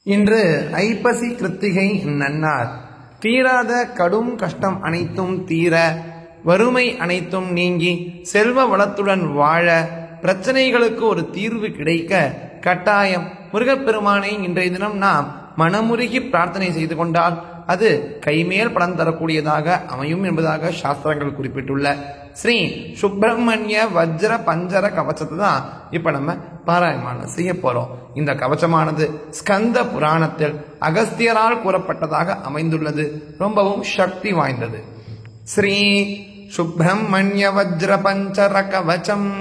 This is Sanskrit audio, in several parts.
இன்று ஐப்பசி கிருத்திகை நன்னார். தீராத கடும் கஷ்டம் அனைத்தும் தீர, வறுமை அனைத்தும் நீங்கி செல்வ வளத்துடன் வாழ, பிரச்சனைகளுக்கு ஒரு தீர்வு கிடைக்க கட்டாயம் முருகப்பெருமானை இன்றைய தினம் நாம் மனமுருகி பிரார்த்தனை செய்து கொண்டால் அது கைமேல் பலன் தரக்கூடியதாக அமையும் என்பதாக சாஸ்திரங்கள் குறிப்பிட்டுள்ள ஸ்ரீ சுப்பிரமணிய வஜ்ர பஞ்சர கவச்சத்தை தான் இப்ப நம்ம பாராயணம் செய்ய போறோம். இந்த கவச்சமானது ஸ்கந்த புராணத்தில் அகஸ்தியரால் கூறப்பட்டதாக அமைந்துள்ளது. ரொம்பவும் சக்தி வாய்ந்தது. ஸ்ரீ சுப்பிரமணிய வஜ்ர பஞ்சர கவச்சம்.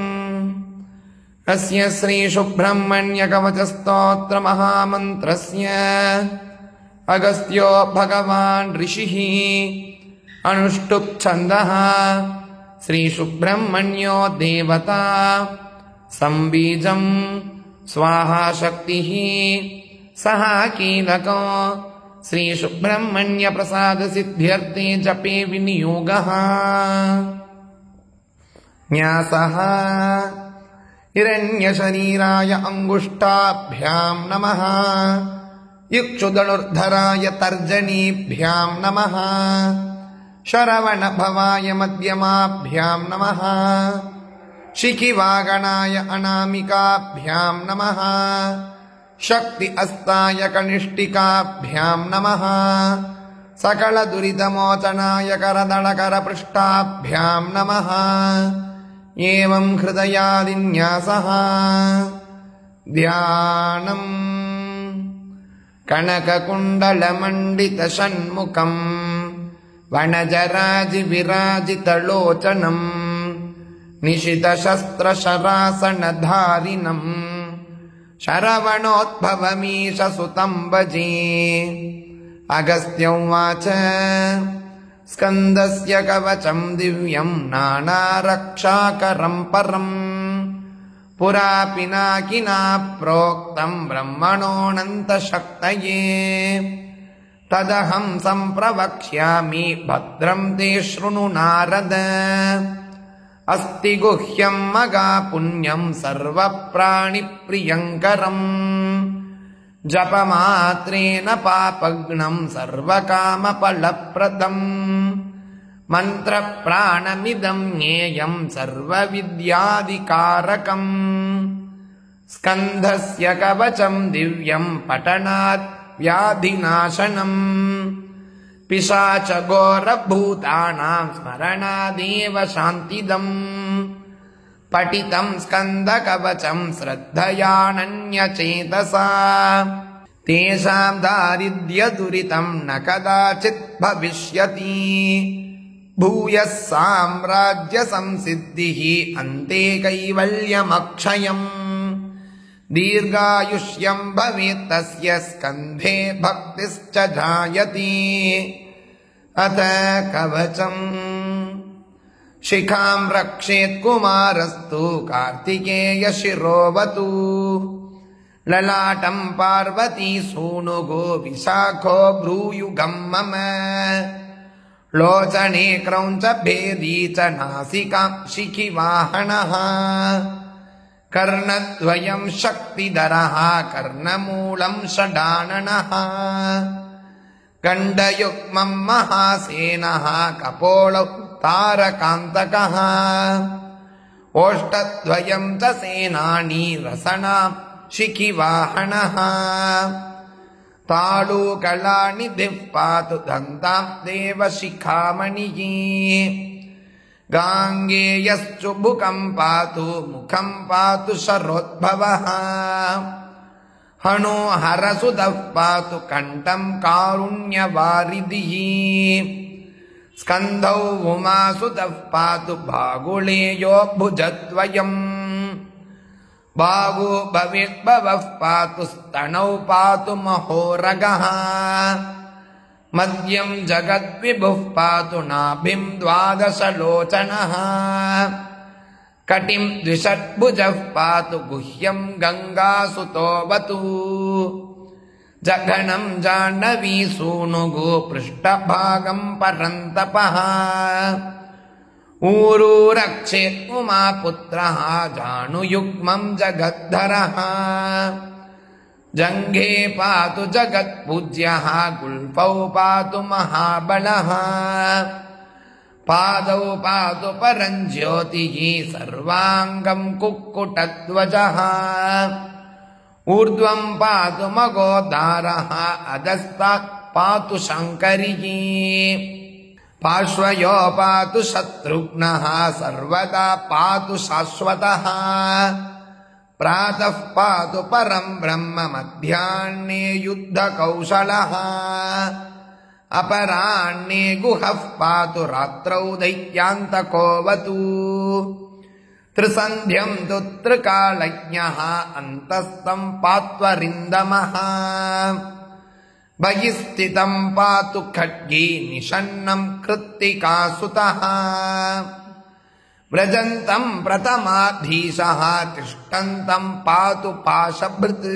அஸ்ய ஸ்ரீ சுப்பிரமணிய கவச ஸ்தோத்திர மகாமந்திரஸ்ய அகஸ்தியோ பகவான் ரிஷிஹி அனுஷ்டுப் சந்தஹ ஸ்ரீ சுப்பிரமணியோ தேவதா சம்பீஜம் ஸ்வாஹா சக்திஹி சஹா கீலகோ ஸ்ரீ சுப்பிரமணிய பிரசாத சித்தியர்த்தே ஜபே விநியோகः. ஞாசः हिरण्य शरीराय अंगुष्ठाभ्यां नमः. इक्षुदनुर्धराय तर्जनीभ्यां नमः. शरवण भवाय मध्यमाभ्यां नमः. शिखिवागणाय अनामिकाभ्यां नमः. शक्ति अस्ताय कनिष्ठिकाभ्यां नमः. सकल दुरितमोचनाय करदलकरपृष्ठाभ्यां नमः. एवं हृदयादिन्यासः. ध्यानम् कनककुण्डलमण्डितषण्मुखम् वनजराजिविराजितलोचनम् निशितशस्त्रशरासनधारिणम् शरवणोद्भवमीशसुतं भजे. अगस्त्योवाच स्कन्दस्य कवचं दिव्यं नानारक्षाकरं परम् पुरा पिनाकिना प्रोक्तं ब्रह्मणोऽनन्तशक्तये. तदहं सम्प्रवक्ष्यामि भद्रं ते शृणु नारद. अस्ति गुह्यं मगापुण्यं सर्वप्राणिप्रियङ्करम् जपमात्रेण पापघ्नं सर्वकामफलप्रदम् मन्त्रप्राणमिदं ज्ञेयं सर्वविद्यादिकारकम्. स्कन्धस्य कवचं दिव्यं पठनात् व्याधिनाशनम् पिशाचघोरभूतानां स्मरणादेव शान्तिदम्. पठितं स्कन्दकवचं श्रद्धयानन्यचेतसा तेषां दारिद्र्यदुरितं न कदाचित् भविष्यति. भूयः साम्राज्यसंसिद्धिः अन्ते कैवल्यमक्षयम्. दीर्घायुष्यं भवेत् तस्य स्कन्धे भक्तिश्च जायते. अथ कवचम्. शिखां रक्षेत् कुमारस्तु कार्तिकेय शिरोवतु. ललाटं पार्वती सूनुगो विशाखो भ्रूयुगं मम. लोचने क्रौञ्च भेदी च नासिकां शिखिवाहनः. कर्णद्वयं शक्तिधरः कर्णमूलं षडाननः. गण्डयुग्मं महासेनः कपोलौ तारकान्तकः. ओष्ठद्वयं च सेनानी रसनां शिखिवाहनः. ताडूकलानि दिक्पातु दन्तां देवशिखामणिः. गाङ्गेयश्चुबुकं पातु मुखं पातु शरोद्भवः. हनोहरसुतः पातु कण्ठं कारुण्यवारिधिः. स्कन्धौ उमासुतः पातु बाहुलेयो भुजद्वयम्. बाहु भवेद्भवः पातु स्तनौ पातु महोरगः. मध्यं जगद्विभुः पातु नाभिं द्वादशलोचनः. कटिं द्विषड्भुजः पातु गुह्यं गङ्गासुतोऽवतु. जघनं जाह्नवी सूनुगो पृष्ठभागं परन्तपः. ऊरू रक्षेत् उमापुत्रः जानुयुग्मं जगद्धरः. जङ्घे पातु जगत्पूज्यः गुल्फौ पातु महाबलः पादौ पातु परञ्ज्योतिः सर्वाङ्गं कुक्कुटध्वजः ऊर्ध्वं पातु मगोदारः अधस्तात् पातु शङ्करिः पार्श्वयो पातु शत्रुघ्नः सर्वदा पातु शाश्वतः प्रातः पातु परं ब्रह्म मध्याह्ने युद्धकौशलः अपराह्णे गुहः पातु रात्रौ दैत्यान्तकोऽवतु त्रिसन्ध्यं तु त्रिकालज्ञः अन्तस्तं पात्वरिन्दमः बहिस्थितं पातु खड्गी निषन्नं कृत्तिकासुतः व्रजन्तं प्रथमाधीशः तिष्ठन्तं पातु पाशभृत्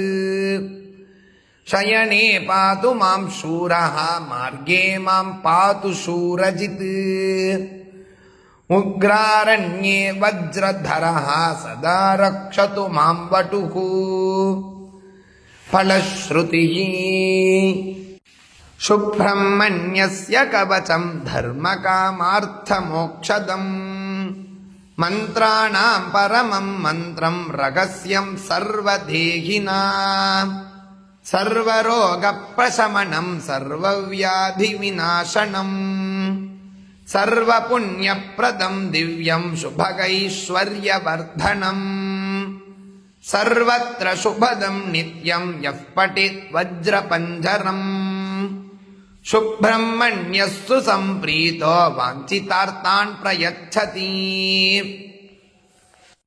शयने पातु मां शूरः मार्गे मां पातु शूरजित् उग्रारण्ये वज्रधरः सदा रक्षतु मां वटुः फलश्रुतिः शुब्रह्मण्यस्य कवचं धर्मकामार्थमोक्षदम् मन्त्राणां परमं मन्त्रं रहस्यं सर्वदेहिनां सर्वरोगप्रशमनं सर्वव्याधिविनाशनम् सर्वपुण्यप्रदं दिव्यं शुभगैश्वर्यवर्धनम् सर्वत्र शुभदं नित्यं यः पठेत् वज्रपञ्जरम् शुब्रह्मण्यस्तु सम्प्रीतो वाञ्छितार्थान् प्रयच्छति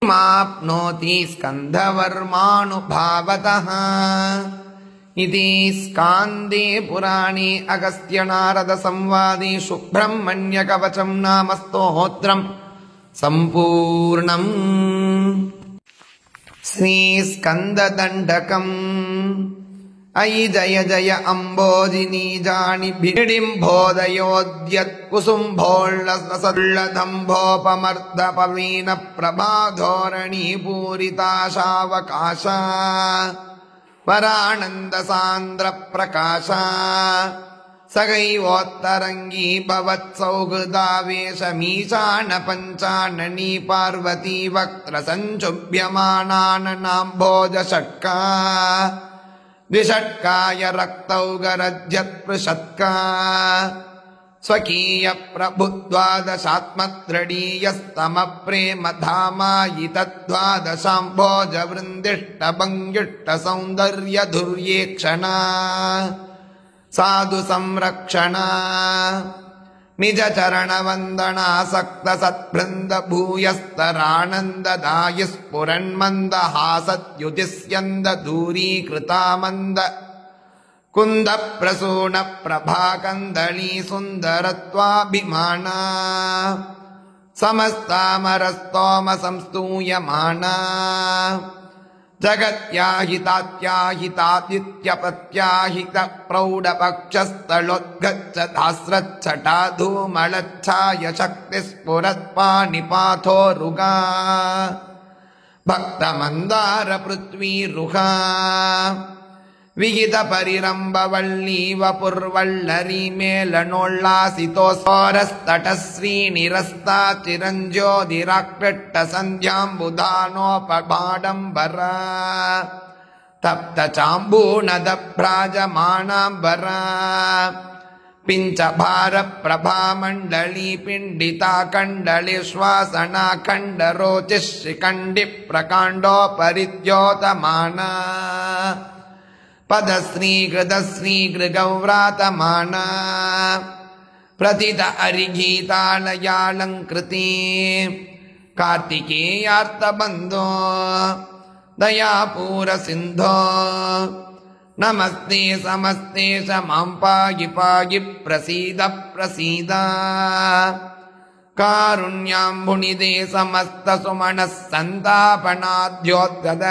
माप्नोति स्कन्धवर्मानुभावतः इति स्कान्दे पुराणे अगस्त्यनारदसंवादे शुब्रह्मण्यकवचं नाम स्तोत्रम् सम्पूर्णम्। श्रीस्कन्ददण्डकम् अयि जय जय अम्बोजिनी जानि भिडिम्भोदयोद्यत्कुसुम्भोल्लसल्लधम्भोपमर्दपवीन प्रभाधोरणी पूरिताशावकाशा वरानन्दसान्द्रप्रकाशा सगैवोत्तरङ्गी भवत्सौहृदावेशमीशानपञ्चाननी पार्वती वक्त्रसञ्चुभ्यमानाननाम्भोजषट्का द्विषट्काय रक्तौगरध्यत्पृषत्का स्वकीयप्रभुद्वादशात्मत्रडीयस्तमप्रेमधामायितद्वादशाम्भोजवृन्दिष्टबङ्गिष्टसौन्दर्यधुर्येक्षणा साधु संरक्षणा निज चरणवन्दनासक्त सत्बृन्द भूयस्तरानन्ददायि स्फुरन्मन्दहासद्युतिस्यन्द दूरीकृता मन्द कुन्द प्रसून प्रभाकन्दली सुन्दरत्वाभिमाना समस्तामरस्तोम संस्तूयमाना जगत्याहितात्याहितादित्यपत्याहित प्रौढपक्षस्थलोद्गच्छदास्रच्छटा धूमलच्छाय शक्तिस्फुरत्पानिपाथोरुगा भक्तमन्दार पृथ्वीरुहा विहितपरिरम्भवल्लीव पुर्वल्लरी मेलनोल्लासितोस्फोरस्तटश्रीनिरस्ता चिरञ्ज्योतिराकृष्टसन्ध्याम्बुधानोपभाडम्बरा तप्तचाम्बूनदभ्राजमानाम्बरा पिञ्चभारप्रभामण्डली पिण्डिता कण्डलेश्वासना खण्डरोचिः शिखण्डिप्रकाण्डोपरिद्योतमाना पदश्रीकृतश्रीगृगौव्रातमाना प्रथित अरिगीतालयालङ्कृती कार्तिकेयार्तबन्धो दयापूरसिन्धो नमस्ते समस्ते च मां पाहि पाहि प्रसीद प्रसीद कारुण्याम्बुनिदे समस्तसुमनः सन्तापनाद्योद्गत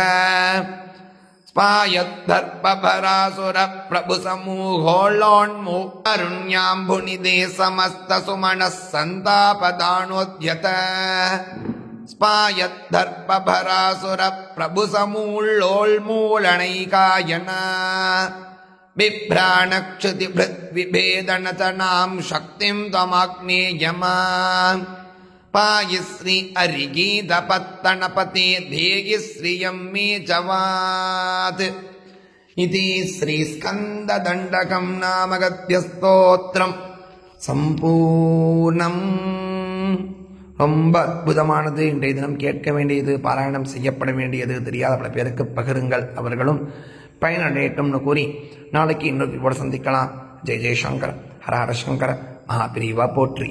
स्पायद्धर्पभरासुरप्रभुसमूहोल्लोन्मुकारुण्याम्बुनिदे समस्तसुमनः सन्तापदानोद्यत ஸ்பாயத்தர்பராசுர பிரபு சமூள்ளோள்மூலனைகாயன பிப்ராணக்ஷதி விபேதனதனாம் சக்திம் தமாக்னேயமா பாயிஸ்ரீ அரிகீதபத்தனபதே தேகி ஸ்ரீயம் மே ஜவாத் இதி ஸ்ரீ ஸ்கந்ததண்டகம் நாமகத்யஸ்தோத்திரம் சம்பூர்ணம். ரொம்ப அற்புதமானது. இன்றைய தினம் கேட்க வேண்டியது, பாராயணம் செய்யப்பட வேண்டியது. தெரியாத பல பேருக்கு பகிருங்கள், அவர்களும் பயனடையட்டும்னு கூறி நாளைக்கு இன்னொரு சந்திக்கலாம். ஜெய் ஜெய்சங்கர், ஹர ஹர சங்கர, மகாபிரிவா போற்றி.